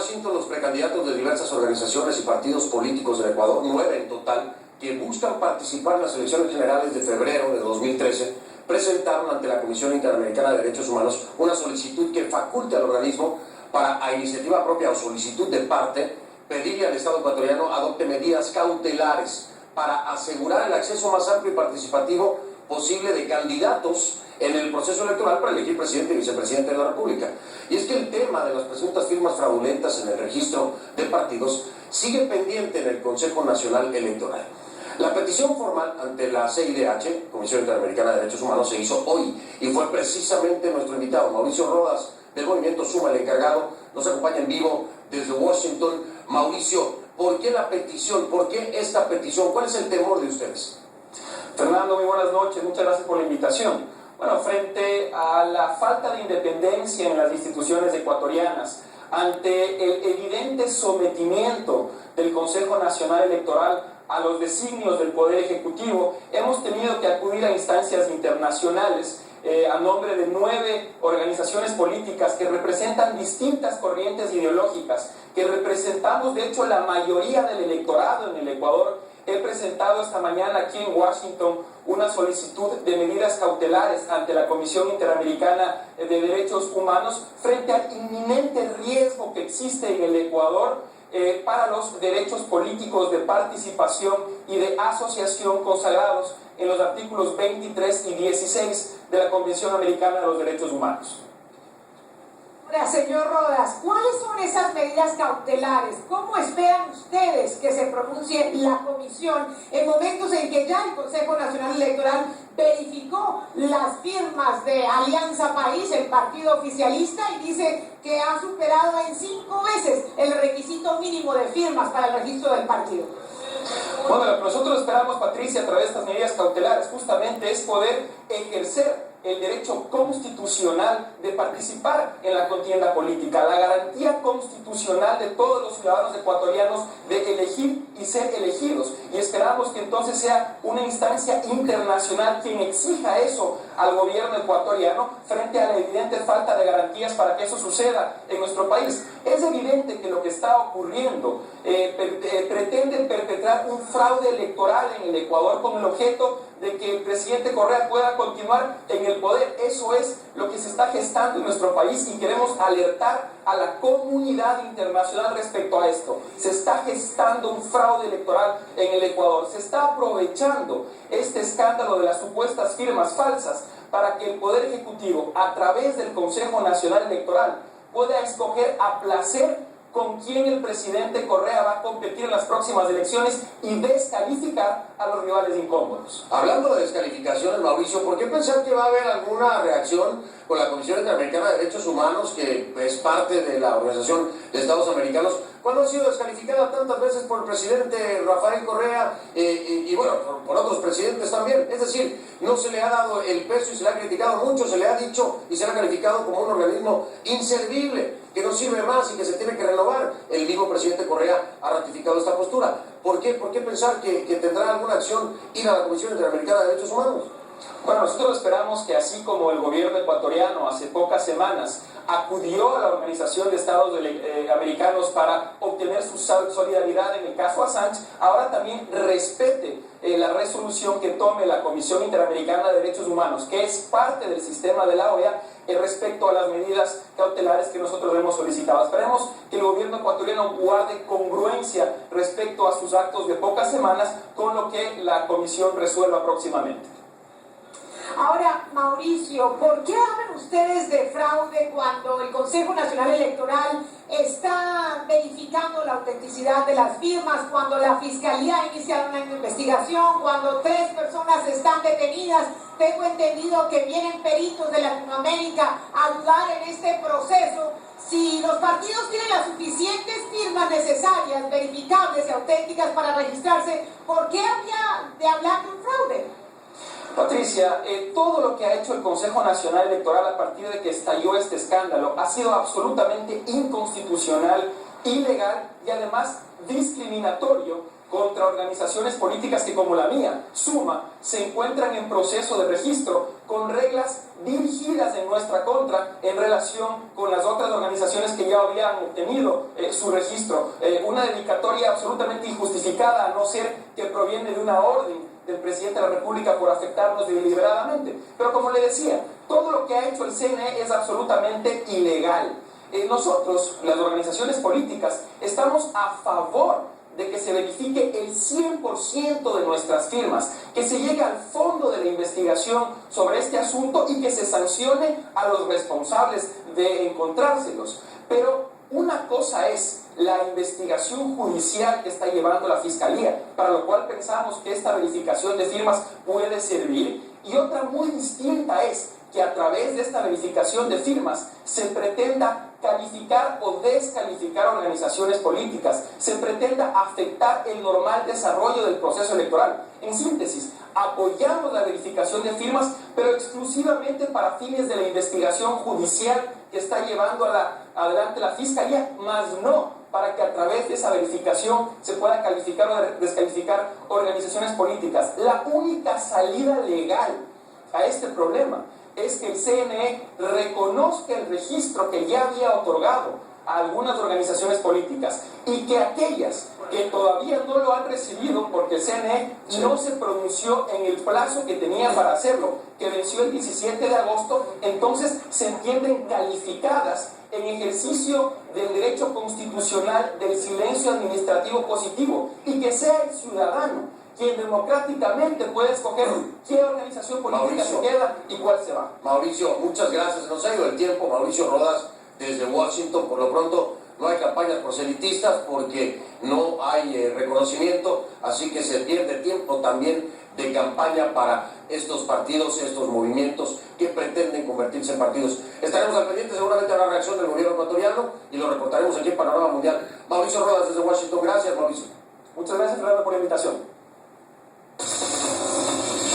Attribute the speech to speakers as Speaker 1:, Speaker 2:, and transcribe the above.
Speaker 1: Washington, los precandidatos de diversas organizaciones y partidos políticos del Ecuador, 9 en total, que buscan participar en las elecciones generales de febrero de 2013, presentaron ante la Comisión Interamericana de Derechos Humanos una solicitud que faculte al organismo para, a iniciativa propia o solicitud de parte, pedirle al Estado ecuatoriano adopte medidas cautelares para asegurar el acceso más amplio y participativo posible de candidatos en el proceso electoral para elegir presidente y vicepresidente de la República. Y es que el tema de las presuntas firmas fraudulentas en el registro de partidos sigue pendiente en el Consejo Nacional Electoral. La petición formal ante la CIDH, Comisión Interamericana de Derechos Humanos, se hizo hoy y fue precisamente nuestro invitado, Mauricio Rodas, del Movimiento Suma, el encargado. Nos acompaña en vivo desde Washington. Mauricio, ¿por qué la petición? ¿Por qué esta petición? ¿Cuál es el temor de ustedes?
Speaker 2: Fernando, muy buenas noches, muchas gracias por la invitación. Bueno, frente a la falta de independencia en las instituciones ecuatorianas, ante el evidente sometimiento del Consejo Nacional Electoral a los designios del Poder Ejecutivo, hemos tenido que acudir a instancias internacionales a nombre de 9 organizaciones políticas que representan distintas corrientes ideológicas, que representamos de hecho la mayoría del electorado en el Ecuador. He presentado esta mañana aquí en Washington una solicitud de medidas cautelares ante la Comisión Interamericana de Derechos Humanos frente al inminente riesgo que existe en el Ecuador para los derechos políticos de participación y de asociación consagrados en los artículos 23 y 16 de la Convención Americana de los Derechos Humanos.
Speaker 3: Ahora, señor Rodas, ¿cuáles son esas medidas cautelares? ¿Cómo esperan ustedes que se pronuncie la comisión en momentos en que ya el Consejo Nacional Electoral verificó las firmas de Alianza País, el partido oficialista, y dice que ha superado en 5 veces el requisito mínimo de firmas para el registro del partido?
Speaker 2: Bueno, lo que nosotros esperamos, Patricia, a través de estas medidas cautelares, justamente es poder ejercer el derecho constitucional de participar en la contienda política, la garantía constitucional de todos los ciudadanos ecuatorianos de elegir y ser elegidos. Y esperamos que entonces sea una instancia internacional quien exija eso al gobierno ecuatoriano frente a la evidente falta de garantías para que eso suceda en nuestro país. Es evidente que lo que está ocurriendo pretende perpetrar un fraude electoral en el Ecuador con el objeto de que el presidente Correa pueda continuar en el poder. Eso es lo que se está gestando en nuestro país y queremos alertar a la comunidad internacional respecto a esto. Se está gestando un fraude electoral en el Ecuador. Se está aprovechando este escándalo de las supuestas firmas falsas para que el Poder Ejecutivo, a través del Consejo Nacional Electoral, pueda escoger a placer con quién el presidente Correa va a competir en las próximas elecciones y descalificar a los rivales incómodos.
Speaker 1: Hablando de descalificaciones, Mauricio, ¿por qué pensar que va a haber alguna reacción con la Comisión Interamericana de Derechos Humanos, que es parte de la Organización de Estados Americanos, cuando ha sido descalificada tantas veces por el presidente Rafael Correa y bueno, por otros presidentes también? Es decir, no se le ha dado el peso y se le ha criticado mucho, se le ha dicho y se le ha calificado como un organismo inservible, que no sirve más y que se tiene que renovar. El mismo presidente Correa ha ratificado esta postura. ¿Por qué pensar que tendrá alguna acción ir a la Comisión Interamericana de Derechos Humanos?
Speaker 2: Bueno, nosotros esperamos que así como el gobierno ecuatoriano hace pocas semanas acudió a la Organización de Estados Americanos para obtener su solidaridad en el caso Assange, ahora también respete la resolución que tome la Comisión Interamericana de Derechos Humanos, que es parte del sistema de la OEA, respecto a las medidas cautelares que nosotros hemos solicitado. Esperemos que el gobierno ecuatoriano guarde congruencia respecto a sus actos de pocas semanas con lo que la comisión resuelva próximamente.
Speaker 3: Ahora, Mauricio, ¿por qué hablan ustedes de fraude cuando el Consejo Nacional Electoral está verificando la autenticidad de las firmas, cuando la Fiscalía ha iniciado una investigación, cuando 3 personas están detenidas? Tengo entendido que vienen peritos de Latinoamérica a ayudar en este proceso. Si los partidos tienen las suficientes firmas necesarias, verificables y auténticas para registrarse, ¿por qué había de hablar de un fraude?
Speaker 2: Patricia, todo lo que ha hecho el Consejo Nacional Electoral a partir de que estalló este escándalo ha sido absolutamente inconstitucional, ilegal y además discriminatorio contra organizaciones políticas que, como la mía, Suma, se encuentran en proceso de registro con reglas dirigidas en nuestra contra en relación con las otras organizaciones organizaciones que ya habían obtenido su registro. Una dedicatoria absolutamente injustificada, a no ser que proviene de una orden del presidente de la República por afectarnos deliberadamente. Pero como le decía, todo lo que ha hecho el CNE es absolutamente ilegal. Nosotros, las organizaciones políticas, estamos a favor de que se verifique el 100% de nuestras firmas, que se llegue al fondo de la investigación sobre este asunto y que se sancione a los responsables de encontrárselos. Pero una cosa es la investigación judicial que está llevando la Fiscalía, para lo cual pensamos que esta verificación de firmas puede servir, y otra muy distinta es que a través de esta verificación de firmas se pretenda calificar o descalificar organizaciones políticas, se pretenda afectar el normal desarrollo del proceso electoral. En síntesis, apoyamos la verificación de firmas, pero exclusivamente para fines de la investigación judicial que está llevando adelante la Fiscalía, más no para que a través de esa verificación se pueda calificar o descalificar organizaciones políticas. La única salida legal a este problema es que el CNE reconozca el registro que ya había otorgado a algunas organizaciones políticas, y que aquellas que todavía no lo han recibido, porque el CNE no se pronunció en el plazo que tenía para hacerlo, que venció el 17 de agosto, entonces se entienden calificadas en ejercicio del derecho constitucional del silencio administrativo positivo, y que sea el ciudadano quien democráticamente puede escoger qué organización política se queda y cuál se va.
Speaker 1: Mauricio, muchas gracias. Nos ha ido el tiempo. Mauricio Rodas, desde Washington. Por lo pronto, no hay campañas proselitistas porque no hay reconocimiento, así que se pierde tiempo también de campaña para estos partidos, estos movimientos que pretenden convertirse en partidos. Estaremos al pendiente seguramente a la reacción del gobierno ecuatoriano y lo reportaremos aquí en Panorama Mundial. Mauricio Rodas, desde Washington. Gracias, Mauricio.
Speaker 2: Muchas gracias, Fernando, por la invitación.